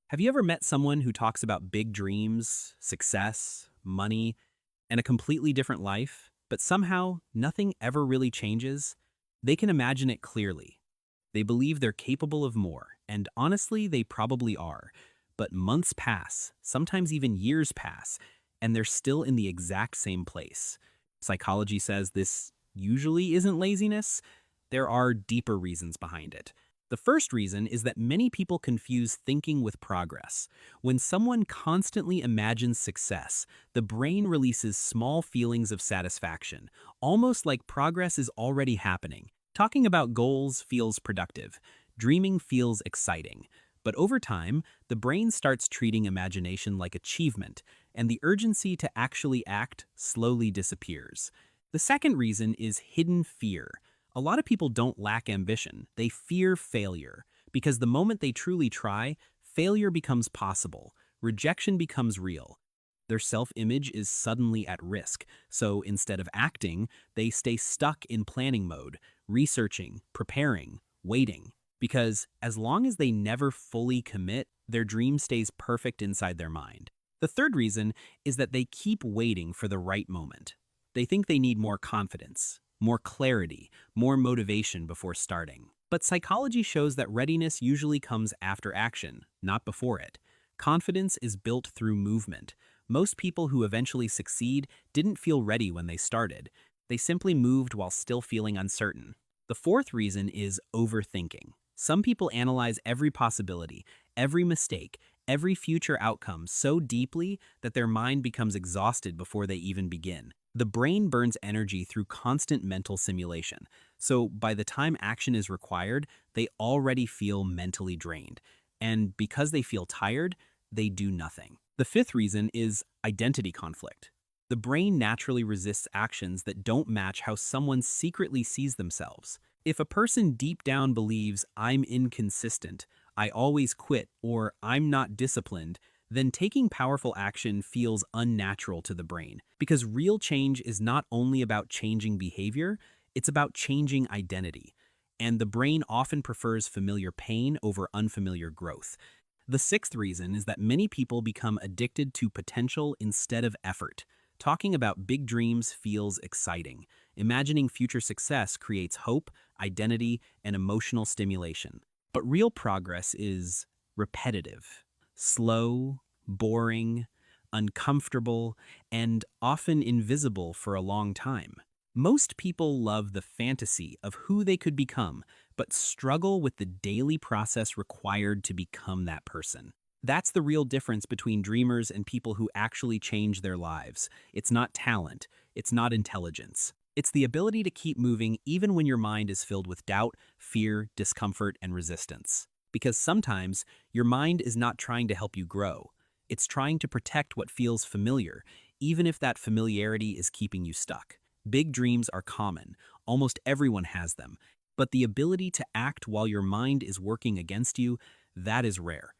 Have you ever met someone who talks about big dreams, success, money, and a completely different life, but somehow nothing ever really changes? They can imagine it clearly. They believe they're capable of more, and honestly, they probably are. But months pass, sometimes even years pass, and they're still in the exact same place. Psychology says this usually isn't laziness. There are deeper reasons behind it. The first reason is that many people confuse thinking with progress. When someone constantly imagines success, the brain releases small feelings of satisfaction, almost like progress is already happening. Talking about goals feels productive. Dreaming feels exciting. But over time, the brain starts treating imagination like achievement, and the urgency to actually act slowly disappears. The second reason is hidden fear. A lot of people don't lack ambition, they fear failure. Because the moment they truly try, failure becomes possible, rejection becomes real. Their self-image is suddenly at risk, so instead of acting, they stay stuck in planning mode, researching, preparing, waiting. Because as long as they never fully commit, their dream stays perfect inside their mind. The third reason is that they keep waiting for the right moment. They think they need more confidence, more clarity, more motivation before starting. But psychology shows that readiness usually comes after action, not before it. Confidence is built through movement. Most people who eventually succeed didn't feel ready when they started. They simply moved while still feeling uncertain. The fourth reason is overthinking. Some people analyze every possibility, every mistake, every future outcome so deeply that their mind becomes exhausted before they even begin. The brain burns energy through constant mental simulation, so by the time action is required, they already feel mentally drained. And because they feel tired, they do nothing. The fifth reason is identity conflict. The brain naturally resists actions that don't match how someone secretly sees themselves. If a person deep down believes, "I'm inconsistent, I always quit," or "I'm not disciplined," then taking powerful action feels unnatural to the brain. Because real change is not only about changing behavior, it's about changing identity. And the brain often prefers familiar pain over unfamiliar growth. The sixth reason is that many people become addicted to potential instead of effort. Talking about big dreams feels exciting. Imagining future success creates hope, identity, and emotional stimulation. But real progress is repetitive, slow, boring, uncomfortable, and often invisible for a long time. Most people love the fantasy of who they could become, but struggle with the daily process required to become that person. That's the real difference between dreamers and people who actually change their lives. It's not talent, it's not intelligence. It's the ability to keep moving even when your mind is filled with doubt, fear, discomfort, and resistance. Because sometimes your mind is not trying to help you grow. It's trying to protect what feels familiar, even if that familiarity is keeping you stuck. Big dreams are common. Almost everyone has them. But the ability to act while your mind is working against you, that is rare.